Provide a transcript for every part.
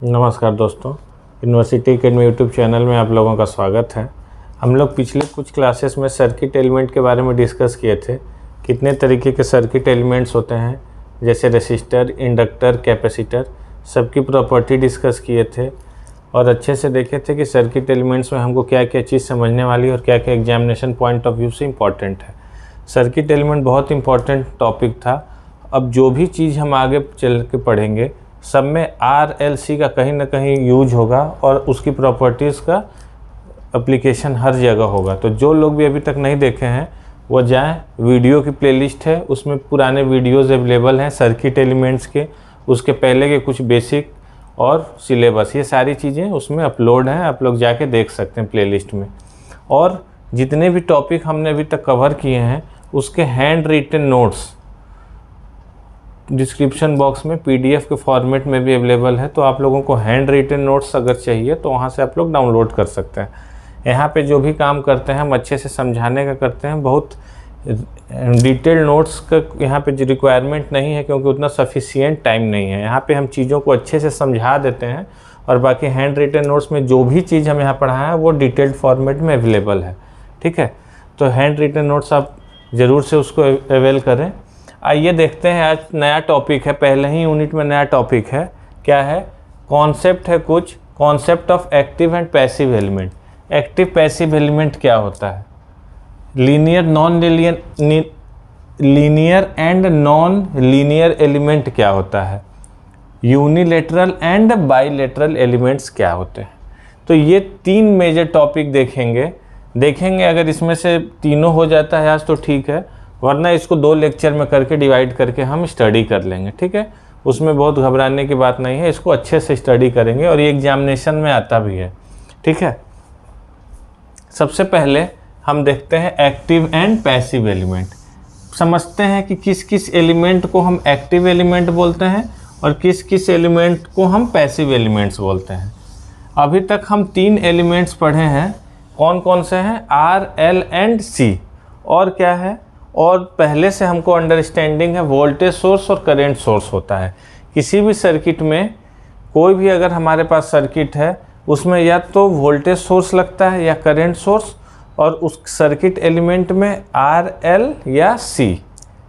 नमस्कार दोस्तों, university academy YouTube channel में आप लोगों का स्वागत है। हम लोग पिछले कुछ क्लासेस में सर्किट एलिमेंट के बारे में डिस्कस किए थे। कितने तरीके के सर्किट एलिमेंट्स होते हैं, जैसे रेसिस्टर, इंडक्टर, कैपेसिटर, सबकी प्रॉपर्टी डिस्कस किए थे और अच्छे से देखे थे कि सर्किट एलिमेंट्स में हमको क्या क्या चीज़ समझने वाली और क्या क्या एग्जामिनेशन पॉइंट ऑफ व्यू से इम्पॉर्टेंट है। सर्किट एलिमेंट बहुत इंपॉर्टेंट टॉपिक था। अब जो भी चीज़ हम आगे चल के पढ़ेंगे सब में RLC का कहीं ना कहीं यूज होगा और उसकी प्रॉपर्टीज़ का एप्लीकेशन हर जगह होगा। तो जो लोग भी अभी तक नहीं देखे हैं वो जाएं, वीडियो की प्लेलिस्ट है, उसमें पुराने वीडियोस अवेलेबल हैं सर्किट एलिमेंट्स के, उसके पहले के कुछ बेसिक और सिलेबस, ये सारी चीज़ें उसमें अपलोड हैं। आप लोग जाके देख सकते हैं प्लेलिस्ट में। और जितने भी टॉपिक हमने अभी तक कवर किए हैं उसके hand written notes description box में PDF के फॉर्मेट में भी अवेलेबल है। तो आप लोगों को हैंड रिटन नोट्स अगर चाहिए तो वहाँ से आप लोग डाउनलोड कर सकते हैं। यहाँ पे जो भी काम करते हैं हम अच्छे से समझाने का करते हैं। बहुत डिटेल नोट्स का यहाँ पे रिक्वायरमेंट नहीं है क्योंकि उतना सफिशिएंट टाइम नहीं है। यहाँ पे हम चीज़ों को अच्छे से समझा देते हैं और बाकी हैंड रिटन नोट्स में जो भी चीज़ हम यहाँ पढ़ाएं हैं वो डिटेल्ड फॉर्मेट में अवेलेबल है। ठीक है, तो हैंड रिटन नोट्स आप ज़रूर से उसको अवेल करें। आइए देखते हैं, आज नया टॉपिक है, पहले ही यूनिट में नया टॉपिक है। क्या है? कॉन्सेप्ट है कुछ, concept of active and passive element. Active passive element क्या होता है? Linear and non linear element क्या होता है? यूनिलेटरल एंड बाइलेटरल एलिमेंट्स क्या होते हैं? तो ये तीन मेजर टॉपिक देखेंगे। अगर इसमें से तीनों हो जाता है आज तो ठीक है, वरना इसको 2 लेक्चर में करके डिवाइड करके हम स्टडी कर लेंगे। ठीक है, उसमें बहुत घबराने की बात नहीं है, इसको अच्छे से स्टडी करेंगे और ये एग्जामिनेशन में आता भी है। ठीक है, सबसे पहले हम देखते हैं एक्टिव एंड पैसिव एलिमेंट। समझते हैं कि किस किस एलिमेंट को हम एक्टिव एलिमेंट बोलते हैं और किस किस एलिमेंट को हम पैसिव एलिमेंट्स बोलते हैं। अभी तक हम 3 एलिमेंट्स पढ़े हैं। कौन कौन से हैं? R, L and C। और क्या है? और पहले से हमको अंडरस्टैंडिंग है वोल्टेज सोर्स और करंट सोर्स होता है। किसी भी सर्किट में कोई भी अगर हमारे पास सर्किट है उसमें या तो वोल्टेज सोर्स लगता है या करंट सोर्स, और उस सर्किट एलिमेंट में R, L या C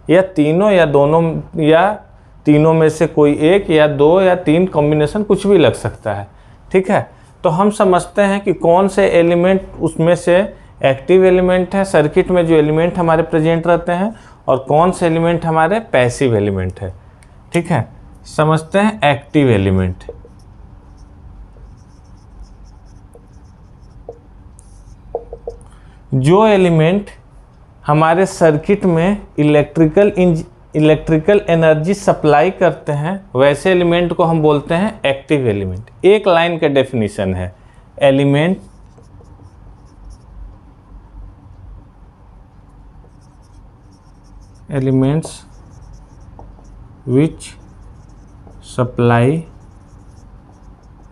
या तीनों या दोनों या तीनों में से कोई एक या 2 या 3 कॉम्बिनेशन कुछ भी लग सकता है। ठीक है, तो हम समझते हैं कि कौन से एलिमेंट उसमें से एक्टिव एलिमेंट है, सर्किट में जो एलिमेंट हमारे प्रेजेंट रहते हैं, और कौन से एलिमेंट हमारे पैसिव एलिमेंट है। ठीक है, समझते हैं एक्टिव एलिमेंट। जो एलिमेंट हमारे सर्किट में इलेक्ट्रिकल एनर्जी सप्लाई करते हैं वैसे एलिमेंट को हम बोलते हैं एक्टिव एलिमेंट। एक लाइन का डेफिनेशन है, elements which supply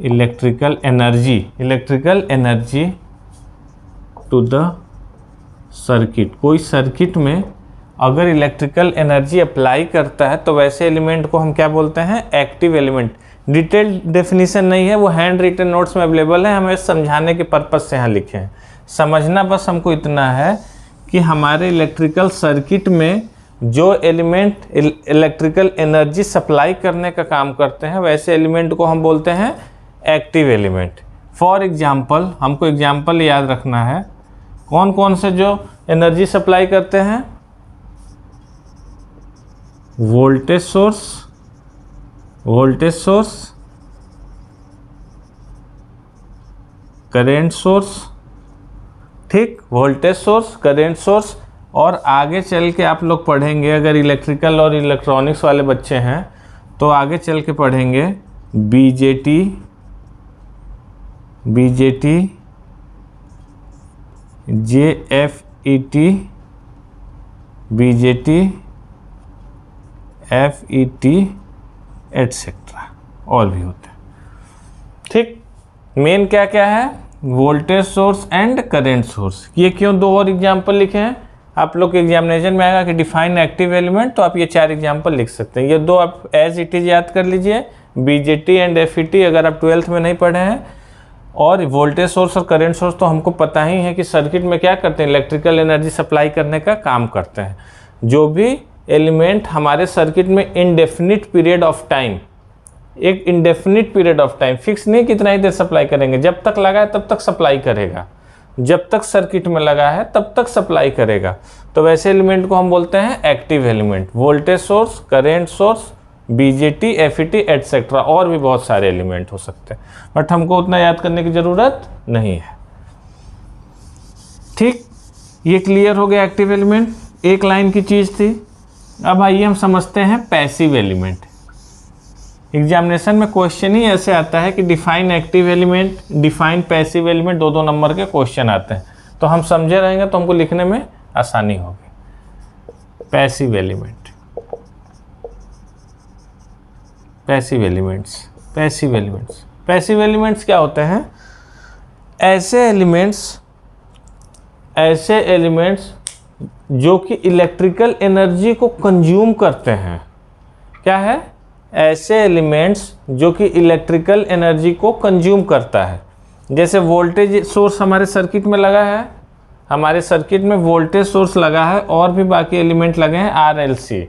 electrical energy to the circuit। कोई सर्किट में अगर इलेक्ट्रिकल एनर्जी अप्लाई करता है तो वैसे एलिमेंट को हम क्या बोलते हैं? Active element. डिटेल डेफिनेशन नहीं है, वो हैंड रिटन नोट्स में अवेलेबल है, हमें समझाने के पर्पज से यहाँ लिखे हैं। समझना बस हमको इतना है कि हमारे इलेक्ट्रिकल सर्किट में जो एलिमेंट इलेक्ट्रिकल एनर्जी सप्लाई करने का काम करते हैं वैसे एलिमेंट को हम बोलते हैं एक्टिव एलिमेंट। फॉर एग्जांपल, हमको एग्जांपल याद रखना है, कौन कौन से जो एनर्जी सप्लाई करते हैं? Voltage source, current source. ठीक, वोल्टेज सोर्स, करंट सोर्स। और आगे चल के आप लोग पढ़ेंगे, अगर इलेक्ट्रिकल और इलेक्ट्रॉनिक्स वाले बच्चे हैं तो आगे चल के पढ़ेंगे BJT, JFET, FET एटसेट्रा, और भी होते हैं। ठीक, मेन क्या क्या है? Voltage source and current source. ये क्यों 2 और एग्जाम्पल लिखे हैं? आप लोग के एग्जामिनेशन में आएगा कि डिफाइन एक्टिव एलिमेंट, तो आप ये 4 एग्जाम्पल लिख सकते हैं। ये 2 आप एज इट इज याद कर लीजिए, बीजेटी एंड एफईटी अगर आप 12th में नहीं पढ़े हैं, और वोल्टेज सोर्स और करंट सोर्स तो हमको पता ही है कि सर्किट में क्या करते हैं, इलेक्ट्रिकल एनर्जी सप्लाई करने का काम करते हैं। जो भी एलिमेंट हमारे सर्किट में इंडेफिनिट पीरियड ऑफ टाइम, एक indefinite period of time, fix नहीं कितना ही देर सप्लाई करेंगे, जब तक लगा है तब तक सप्लाई करेगा, जब तक सर्किट में लगा है तब तक सप्लाई करेगा, तो वैसे एलिमेंट को हम बोलते हैं active element. Voltage source, current source, BJT, FET etcetera, और भी बहुत सारे एलिमेंट हो सकते हैं, बट हमको उतना याद करने की ज़रूरत नहीं है। ठीक, ये क्लियर हो गया एक्टिव एलिमेंट, एक लाइन की चीज़ थी। अब आइए हम समझते हैं पैसिव एलिमेंट। एग्जामिनेशन में क्वेश्चन ही ऐसे आता है कि define active element, define passive element, 2-2 number के क्वेश्चन आते हैं, तो हम समझे रहेंगे तो हमको लिखने में आसानी होगी। Passive element, passive elements, passive elements, passive elements क्या होते हैं? ऐसे एलिमेंट्स जो कि इलेक्ट्रिकल एनर्जी को कंज्यूम करते हैं। क्या है? ऐसे एलिमेंट्स जो कि इलेक्ट्रिकल एनर्जी को कंज्यूम करता है। जैसे वोल्टेज सोर्स हमारे सर्किट में लगा है, हमारे सर्किट में वोल्टेज सोर्स लगा है और भी बाकी एलिमेंट लगे हैं RLC।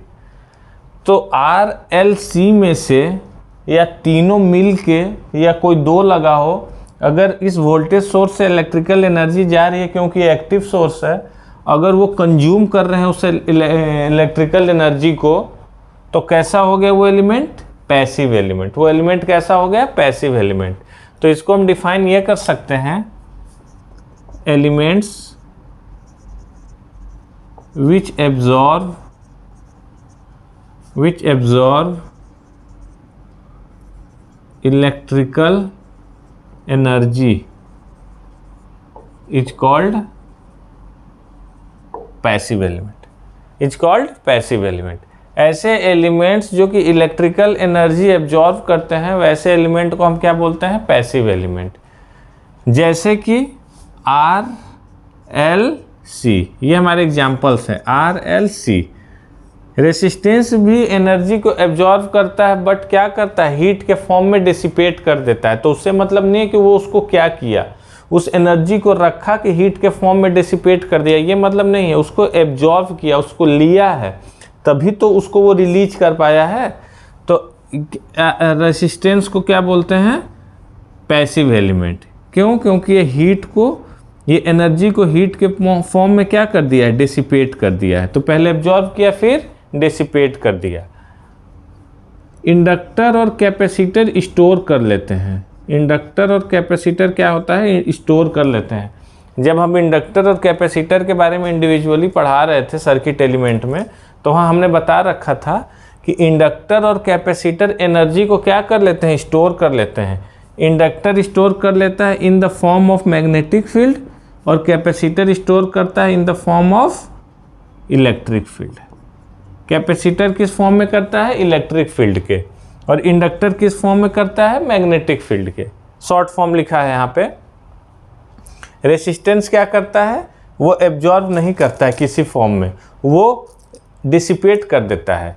तो RLC में से या तीनों मिल के या कोई दो लगा हो, अगर इस वोल्टेज सोर्स से इलेक्ट्रिकल एनर्जी जा रही है क्योंकि एक्टिव सोर्स है, अगर वो कंज्यूम कर रहे हैं उस इलेक्ट्रिकल एनर्जी को, तो कैसा हो गया वो एलिमेंट? Passive element. वो एलिमेंट कैसा हो गया? Passive element. तो इसको हम डिफाइन ये कर सकते हैं, elements which absorb electrical energy is called passive element, is called passive element। ऐसे एलिमेंट्स जो कि इलेक्ट्रिकल एनर्जी एब्जॉर्ब करते हैं, वैसे एलिमेंट को हम क्या बोलते हैं? Passive element. जैसे कि RLC, ये हमारे एग्जाम्पल्स हैं। RLC रेसिस्टेंस भी एनर्जी को एब्जॉर्ब करता है, बट क्या करता है? हीट के फॉर्म में डिसिपेट कर देता है। तो उससे मतलब नहीं है कि वो उसको क्या किया, उस एनर्जी को रखा कि हीट के फॉर्म में डिसिपेट कर दिया, ये मतलब नहीं है। उसको एब्जॉर्ब किया, उसको लिया है, तभी तो उसको वो रिलीज कर पाया है। तो रेसिस्टेंस को क्या बोलते हैं? Passive element. क्यों? क्योंकि ये हीट को, ये एनर्जी को हीट के फॉर्म में क्या कर दिया है? डिसिपेट कर दिया है। तो पहले एब्जॉर्ब किया, फिर डिसिपेट कर दिया। इंडक्टर और कैपेसिटर स्टोर कर लेते हैं। इंडक्टर और कैपेसिटर क्या होता है? स्टोर कर लेते हैं। जब हम इंडक्टर और कैपेसिटर के बारे में इंडिविजुअली पढ़ा रहे थे सर्किट एलिमेंट में, तो वहाँ हमने बता रखा था कि इंडक्टर और कैपेसिटर एनर्जी को क्या कर लेते हैं? स्टोर कर लेते हैं। इंडक्टर स्टोर कर लेता है in the form of magnetic field, और कैपेसिटर स्टोर करता है in the form of electric field. Capacitor किस फॉर्म में करता है? इलेक्ट्रिक फील्ड के। और इंडक्टर किस फॉर्म में करता है? मैग्नेटिक फील्ड के। शॉर्ट फॉर्म लिखा है यहाँ पे। रेसिस्टेंस क्या करता है? वो एब्जॉर्ब नहीं करता है किसी फॉर्म में, वो डिसिपेट कर देता है।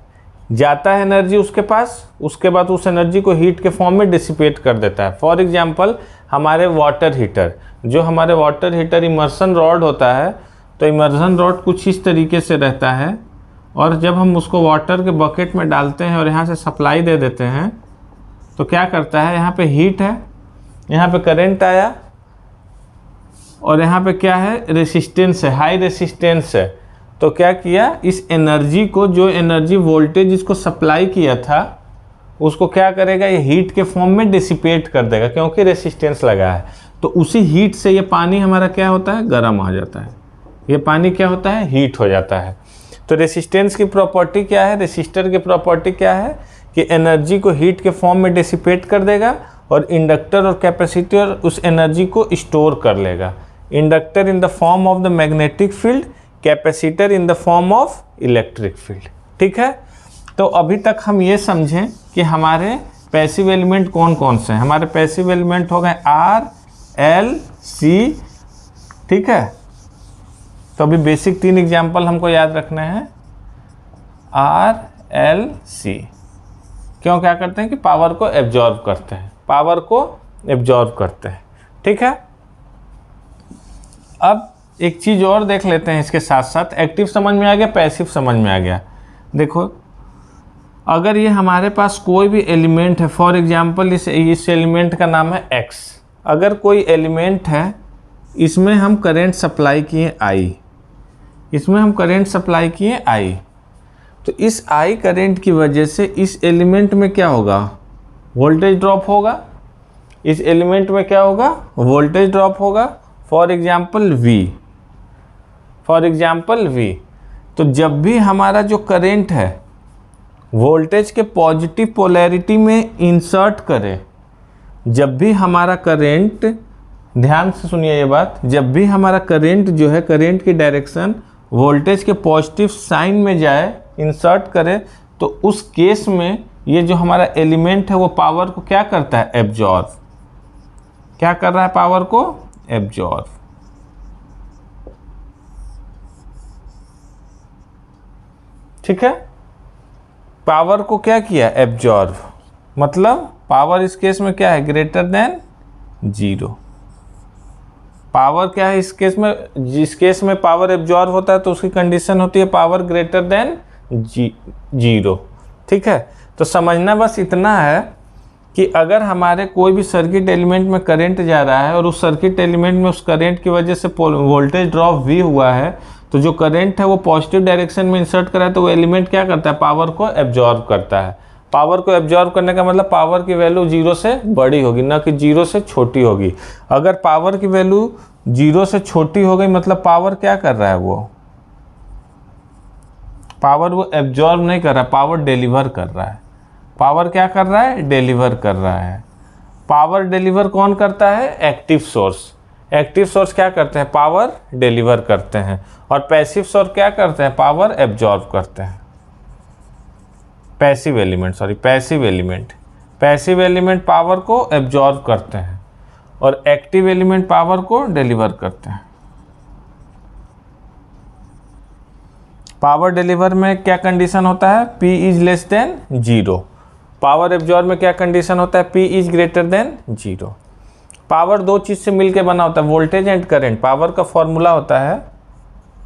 जाता है एनर्जी उसके पास, उसके बाद उस एनर्जी को हीट के फॉर्म में डिसिपेट कर देता है। फॉर एग्जांपल हमारे वाटर हीटर, जो हमारे वाटर हीटर इमर्सन रॉड होता है, तो इमर्सन रॉड कुछ इस तरीके से रहता है, और जब हम उसको वाटर के बकेट में डालते हैं और यहाँ से सप्लाई दे देते हैं, तो क्या करता है? यहाँ पे हीट है, यहाँ पे करंट आया, और यहाँ पे क्या है? रेसिस्टेंस है, हाई रेसिस्टेंस है। तो क्या किया? इस एनर्जी को, जो एनर्जी वोल्टेज इसको सप्लाई किया था, उसको क्या करेगा? ये हीट के फॉर्म में डिसिपेट कर देगा, क्योंकि रेसिस्टेंस लगा है। तो उसी हीट से ये पानी हमारा क्या होता है? गर्म हो जाता है। ये पानी क्या होता है? हीट हो जाता है। तो रेसिस्टेंस की प्रॉपर्टी क्या है? रेसिस्टर की प्रॉपर्टी क्या है? कि एनर्जी को हीट के फॉर्म में डिसिपेट कर देगा, और इंडक्टर और कैपेसिटर उस एनर्जी को स्टोर कर लेगा। Inductor in the form of the magnetic field, capacitor in the form of electric field. ठीक है, तो अभी तक हम ये समझें कि हमारे पैसिव एलिमेंट कौन कौन से हैं। हमारे पैसिव एलिमेंट हो गए RLC। ठीक है, तो अभी बेसिक 3 एग्जाम्पल हमको याद रखने हैं। RLC क्यों क्या करते हैं कि पावर को एब्जॉर्ब करते हैं, पावर को एब्जॉर्ब करते हैं। ठीक है, अब एक चीज़ और देख लेते हैं इसके साथ साथ। एक्टिव समझ में आ गया, पैसिव समझ में आ गया। देखो अगर ये हमारे पास कोई भी एलिमेंट है, फॉर एग्जांपल इस एलिमेंट का नाम है x, अगर कोई एलिमेंट है इसमें हम करंट सप्लाई किए I, इसमें हम करंट सप्लाई किए I, तो इस I करंट की वजह से इस एलिमेंट में क्या होगा, वोल्टेज ड्रॉप होगा। इस एलिमेंट में क्या होगा, वोल्टेज ड्रॉप होगा। For example V। तो जब भी हमारा जो करंट है वोल्टेज के पॉजिटिव पोलैरिटी में इंसर्ट करे, जब भी हमारा करंट, ध्यान से सुनिए ये बात, जब भी हमारा करंट जो है, करंट की डायरेक्शन वोल्टेज के पॉजिटिव साइन में जाए, इंसर्ट करे, तो उस केस में ये जो हमारा एलिमेंट है वो पावर को क्या करता है, एब्जॉर्ब। क्या कर रहा है, पावर को एब्जॉर्ब। ठीक है, पावर को क्या किया, एब्जॉर्ब। मतलब पावर इस केस में क्या है, ग्रेटर देन 0। पावर क्या है इस केस में, जिस केस में पावर एब्जॉर्ब होता है तो उसकी कंडीशन होती है पावर ग्रेटर देन 0। ठीक है, तो समझना बस इतना है कि अगर हमारे कोई भी सर्किट एलिमेंट में करंट जा रहा है और उस सर्किट एलिमेंट में उस करंट की वजह से वोल्टेज ड्रॉप भी हुआ है, तो जो करंट है वो पॉजिटिव डायरेक्शन में इंसर्ट करा है, तो वो एलिमेंट क्या करता है, पावर को एब्जॉर्ब करता है। पावर को एब्जॉर्ब करने का मतलब पावर की वैल्यू 0 से बड़ी होगी, ना कि 0 से छोटी होगी। अगर पावर की वैल्यू 0 से छोटी हो गई मतलब पावर क्या कर रहा है, वो पावर वो एब्जॉर्ब नहीं कर रहा है, पावर डिलीवर कर रहा है। पावर क्या कर रहा है, डिलीवर कर रहा है। पावर डिलीवर कौन करता है, एक्टिव सोर्स। एक्टिव सोर्स क्या करते हैं, पावर डिलीवर करते हैं। और पैसिव सोर्स क्या करते हैं, पावर एब्जॉर्ब करते हैं। पैसिव एलिमेंट पावर को एब्जॉर्ब करते हैं और एक्टिव एलिमेंट पावर को डिलीवर करते हैं। पावर डिलीवर में क्या कंडीशन होता है, P is less than 0। Power absorb में क्या कंडीशन होता है, P is greater than 0। Power दो चीज से मिलके बना होता है, वोल्टेज एंड करंट। पावर का फॉर्मूला होता है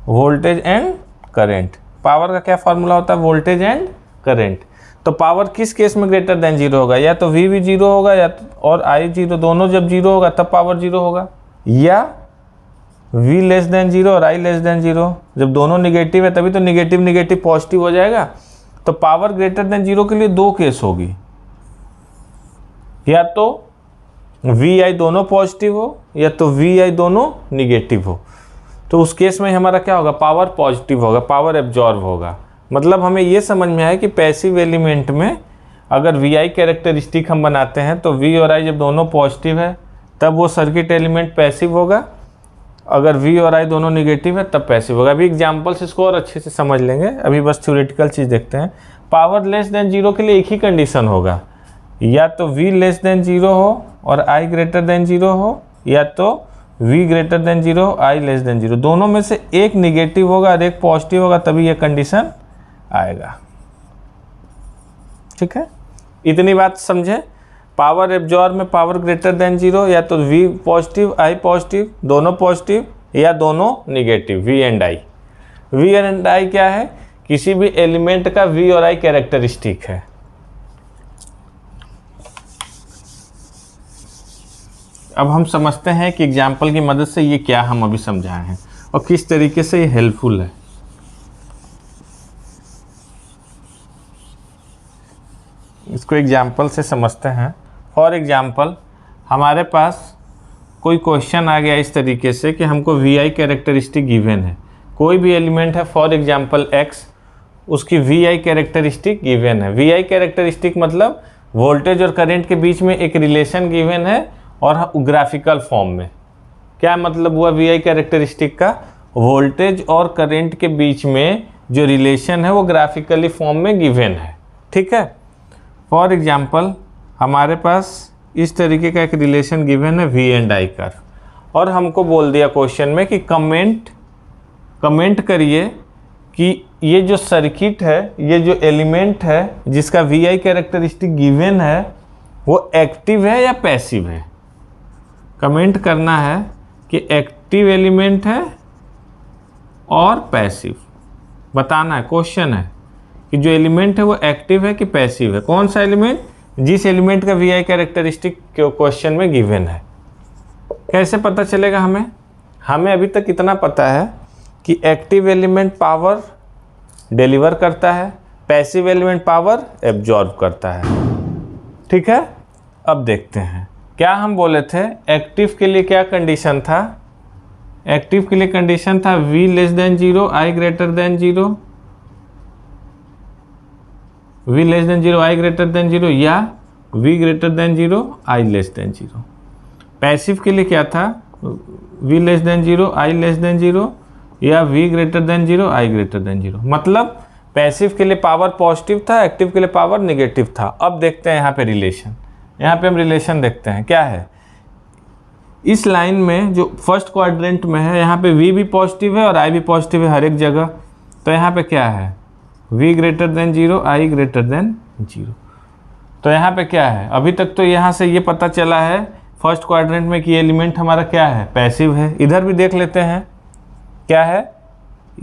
वोल्टेज एंड करंट। पावर का क्या फॉर्मूला होता है, वोल्टेज एंड करंट। तो पावर किस केस में ग्रेटर देन 0 होगा, या तो V भी 0 होगा या और I 0, दोनों जब 0 होगा तब पावर 0 होगा, या V लेस देन 0 और I लेस देन 0। जब दोनों निगेटिव है तभी तो निगेटिव निगेटिव पॉजिटिव हो जाएगा। तो पावर ग्रेटर देन 0 के लिए दो केस होगी, या तो VI दोनों पॉजिटिव हो या तो VI दोनों निगेटिव हो। तो उस केस में हमारा क्या होगा, पावर पॉजिटिव होगा, पावर एब्जॉर्ब होगा। मतलब हमें ये समझ में आया कि पैसिव एलिमेंट में अगर VI कैरेक्टरिस्टिक हम बनाते हैं तो V और I जब दोनों पॉजिटिव है तब वो सर्किट एलिमेंट पैसिव होगा। अगर V और I दोनों निगेटिव है तब पैसिव होगा। अभी एग्जांपल्स इसको और अच्छे से समझ लेंगे, अभी बस थ्योरेटिकल चीज़ देखते हैं। पावर लेस देन 0 के लिए एक ही कंडीशन होगा, या तो V लेस देन 0 हो और I ग्रेटर देन 0 हो, या तो V greater than 0 I less than 0। दोनों में से एक निगेटिव होगा और एक पॉजिटिव होगा, तभी ये कंडीशन आएगा। ठीक है, इतनी बात समझे। पावर एब्जॉर्ब में पावर ग्रेटर देन 0, या तो V पॉजिटिव I पॉजिटिव, दोनों पॉजिटिव, या दोनों negative V and I। V and I क्या है, किसी भी एलिमेंट का V और I कैरेक्टरिस्टिक है। अब हम समझते हैं कि एग्जाम्पल की मदद से ये क्या हम अभी समझाए हैं और किस तरीके से ये हेल्पफुल है। इसको एग्जाम्पल से समझते हैं। फॉर एग्जाम्पल हमारे पास कोई क्वेश्चन आ गया इस तरीके से कि हमको VI कैरेक्टरिस्टिक गिवन है। कोई भी एलिमेंट है, फॉर एग्जाम्पल X, उसकी VI कैरेक्टरिस्टिक गिवन है। VI कैरेक्टरिस्टिक मतलब वोल्टेज और करंट के बीच में एक रिलेशन गिवन है और ग्राफिकल फॉर्म में। क्या मतलब हुआ VI कैरेक्टरिस्टिक का, वोल्टेज और करंट के बीच में जो रिलेशन है वो ग्राफिकली फॉर्म में गिवन है। ठीक है, फॉर एग्जाम्पल हमारे पास इस तरीके का एक रिलेशन गिवन है V एंड I का, और हमको बोल दिया क्वेश्चन में कि कमेंट करिए कि ये जो सर्किट है, ये जो एलिमेंट है जिसका वी आई कैरेक्टरिस्टिक गिवन है, वो एक्टिव है या पैसिव है। कमेंट करना है कि एक्टिव एलिमेंट है और पैसिव, बताना है। क्वेश्चन है कि जो एलिमेंट है वो एक्टिव है कि पैसिव है। कौन सा एलिमेंट? जिस एलिमेंट का वी आई कैरेक्टरिस्टिक क्वेश्चन में गिवन है। कैसे पता चलेगा हमें? हमें अभी तक इतना पता है कि एक्टिव एलिमेंट पावर डिलीवर करता है, पैसिव एलिमेंट पावर एब्जॉर्ब करता है। ठीक है, अब देखते हैं क्या हम बोले थे। एक्टिव के लिए क्या कंडीशन था? एक्टिव के लिए कंडीशन था v less than 0, i greater than 0, v less than 0, i greater than 0 या v greater than 0, i less than 0। Passive के लिए क्या था? v less than 0, i less than 0 या v greater than 0, i greater than 0। मतलब passive के लिए power positive था, एक्टिव के लिए पावर नेगेटिव था। अब देखते हैं यहाँ पे रिलेशन। यहाँ पे हम रिलेशन देखते हैं क्या है। इस लाइन में जो फर्स्ट क्वाड्रेंट में है, यहाँ पे v भी पॉजिटिव है और i भी पॉजिटिव है हर एक जगह। तो यहाँ पे क्या है? v greater than 0, i greater than 0। तो यहाँ पे क्या है? अभी तक तो यहाँ से ये पता चला है फर्स्ट क्वाड्रेंट में कि एलिमेंट हमारा क्या है? पैसिव है। इधर भी देख लेते हैं क्या है।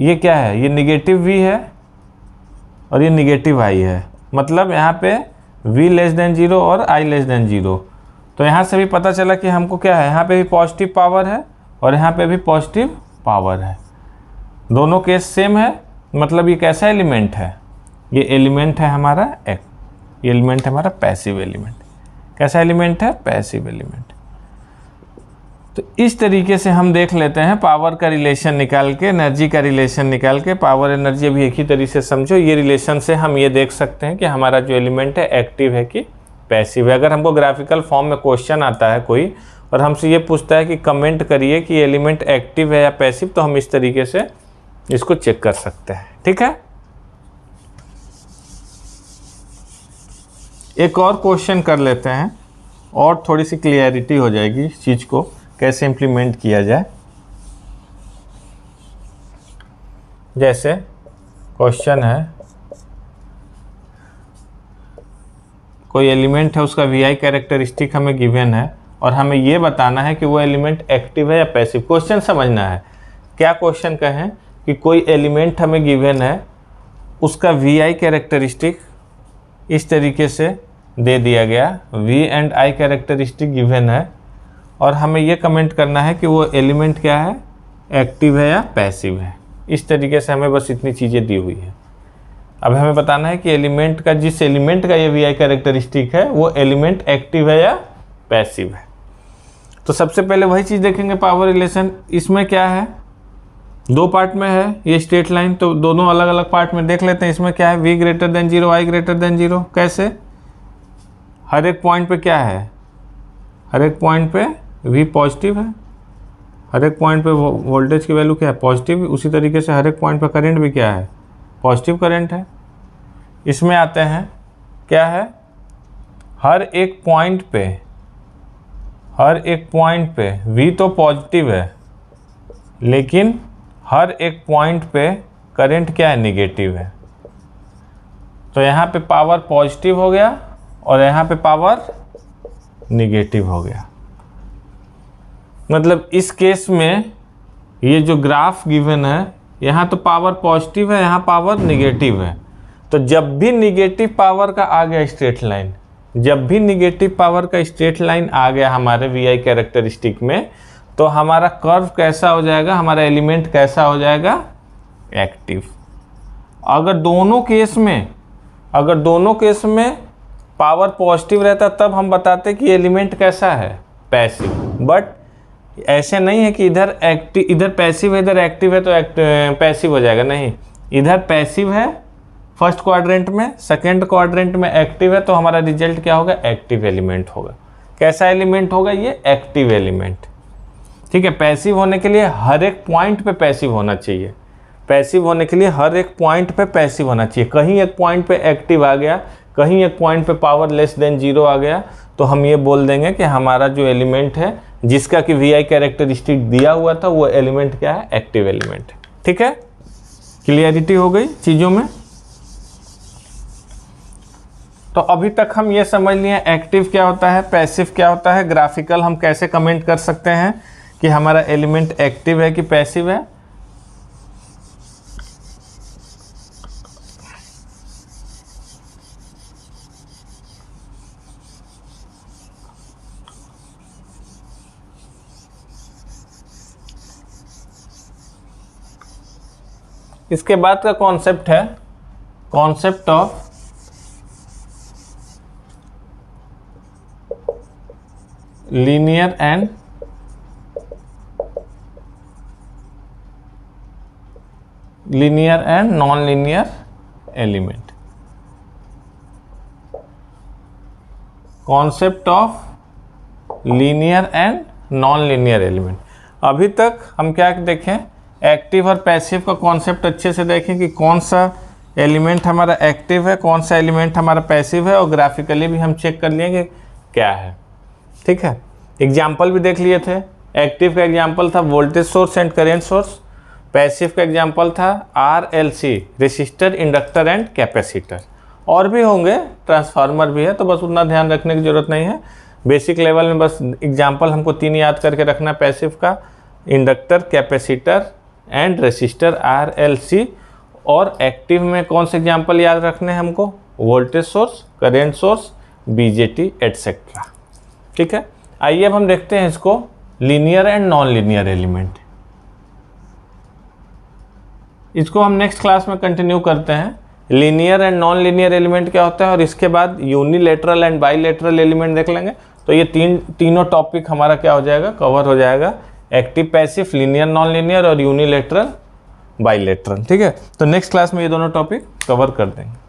ये क्या है? ये निगेटिव v है और ये निगेटिव i है। मतलब यहाँ पे v लेस देन 0 और i लेस देन 0। तो यहाँ से भी पता चला कि हमको क्या है, यहाँ पे भी पॉजिटिव पावर है और यहाँ पे भी पॉजिटिव पावर है। दोनों केस सेम है। मतलब ये कैसा एलिमेंट है? ये एलिमेंट है हमारा ये एलिमेंट है हमारा पैसिव एलिमेंट। कैसा एलिमेंट है? Passive element. तो इस तरीके से हम देख लेते हैं पावर का रिलेशन निकाल के, एनर्जी का रिलेशन निकाल के। पावर एनर्जी अभी एक ही तरीके से समझो। ये रिलेशन से हम ये देख सकते हैं कि हमारा जो एलिमेंट है एक्टिव है कि पैसिव है। अगर हमको ग्राफिकल फॉर्म में क्वेश्चन आता है कोई और हमसे ये पूछता है कि कमेंट करिए कि एलिमेंट एक्टिव है या पैसिव, तो हम इस तरीके से इसको चेक कर सकते हैं। ठीक है, एक और क्वेश्चन कर लेते हैं और थोड़ी सी क्लियरिटी हो जाएगी इस चीज़ को कैसे इम्प्लीमेंट किया जाए। जैसे क्वेश्चन है, कोई एलिमेंट है, उसका वी आई कैरेक्टरिस्टिक हमें गिवन है और हमें ये बताना है कि वो एलिमेंट एक्टिव है या पैसिव। क्वेश्चन समझना है। क्या क्वेश्चन कहें कि कोई एलिमेंट हमें गिवन है, उसका वी आई कैरेक्टरिस्टिक इस तरीके से दे दिया गया, v and i characteristic given है और हमें ये कमेंट करना है कि वो एलिमेंट क्या है, एक्टिव है या पैसिव है। इस तरीके से हमें बस इतनी चीज़ें दी हुई है। अब हमें बताना है कि एलिमेंट का, जिस एलिमेंट का ये वी आई कैरेक्टरिस्टिक है, वो एलिमेंट एक्टिव है या पैसिव है। तो सबसे पहले वही चीज़ देखेंगे, पावर रिलेशन। इसमें क्या है, दो पार्ट में है ये स्ट्रेट लाइन, तो दोनों अलग अलग पार्ट में देख लेते हैं। इसमें क्या है, v greater than 0, i greater than 0। कैसे? हर एक पॉइंट पे क्या है, हर एक पॉइंट पे v पॉजिटिव है, हर एक पॉइंट पे वोल्टेज की वैल्यू क्या है, पॉजिटिव। उसी तरीके से हर एक पॉइंट पे करंट भी क्या है, पॉजिटिव करंट है। इसमें आते हैं, क्या है, हर एक पॉइंट पे v तो पॉजिटिव है, लेकिन हर एक पॉइंट पे करंट क्या है, निगेटिव है। तो यहाँ पे पावर पॉजिटिव हो गया और यहाँ पे पावर निगेटिव हो गया। मतलब इस केस में ये जो ग्राफ गिवन है, यहाँ तो पावर पॉजिटिव है, यहाँ पावर निगेटिव है। तो जब भी निगेटिव पावर का आ गया स्ट्रेट लाइन, जब भी निगेटिव पावर का स्ट्रेट लाइन आ गया हमारे वी आई कैरेक्टरिस्टिक में, तो हमारा कर्व कैसा हो जाएगा, हमारा एलिमेंट कैसा हो जाएगा, एक्टिव। अगर दोनों केस में पावर पॉजिटिव रहता तब हम बताते कि एलिमेंट कैसा है, पैसिव। बट ऐसे नहीं है कि इधर पैसिव है, इधर एक्टिव है तो पैसिव हो जाएगा। नहीं, इधर पैसिव है फर्स्ट क्वाड्रेंट में, सेकंड क्वाड्रेंट में एक्टिव है, तो हमारा रिजल्ट क्या होगा, एक्टिव एलिमेंट होगा। कैसा एलिमेंट होगा, ये एक्टिव एलिमेंट। ठीक है, पैसिव होने के लिए हर एक पॉइंट पे पैसिव होना चाहिए। पैसिव होने के लिए हर एक पॉइंट पे पैसिव होना चाहिए। कहीं एक पॉइंट पे एक्टिव आ गया, कहीं एक पॉइंट पे पावर लेस देन 0 आ गया, तो हम ये बोल देंगे कि हमारा जो एलिमेंट है, जिसका कि वी आई कैरेक्टरिस्टिक दिया हुआ था, वो एलिमेंट क्या है, एक्टिव एलिमेंट। ठीक है, क्लियरिटी हो गई चीज़ों में। तो अभी तक हम ये समझ लिए एक्टिव क्या होता है, पैसिव क्या होता है, ग्राफिकल हम कैसे कमेंट कर सकते हैं कि हमारा एलिमेंट एक्टिव है कि पैसिव है। इसके बाद का कॉन्सेप्ट है concept of linear and non linear element. Concept of linear and non linear element. अभी तक हम क्या देखें, एक्टिव और पैसिव का कॉन्सेप्ट अच्छे से देखें कि कौन सा एलिमेंट हमारा एक्टिव है, कौन सा एलिमेंट हमारा पैसिव है, और ग्राफिकली भी हम चेक कर लिए कि क्या है। ठीक है, एग्जाम्पल भी देख लिए थे। एक्टिव का एग्जाम्पल था voltage source and current source, passive का एग्जाम्पल था RLC resistor, inductor and capacitor. और भी होंगे, ट्रांसफार्मर भी है, तो बस उतना ध्यान रखने की ज़रूरत नहीं है। बेसिक लेवल में बस एग्जाम्पल हमको 3 याद करके रखना है पैसिव का, inductor, capacitor and resistor RLC। और एक्टिव में कौन से एग्जाम्पल याद रखने हैं हमको, voltage source, current source, BJT etcetera. ठीक है, आइए अब हम देखते हैं इसको linear and non linear element. इसको हम नेक्स्ट क्लास में कंटिन्यू करते हैं। Linear and non linear element क्या होता है, और इसके बाद यूनिलेटरल एंड बाईलेटरल एलिमेंट देख लेंगे। तो ये तीनों टॉपिक हमारा क्या हो जाएगा, कवर हो जाएगा। Active, passive, linear, non linear और यूनिलेटरल, बाईलेटरल। ठीक है, तो नेक्स्ट क्लास में ये दोनों टॉपिक कवर कर देंगे।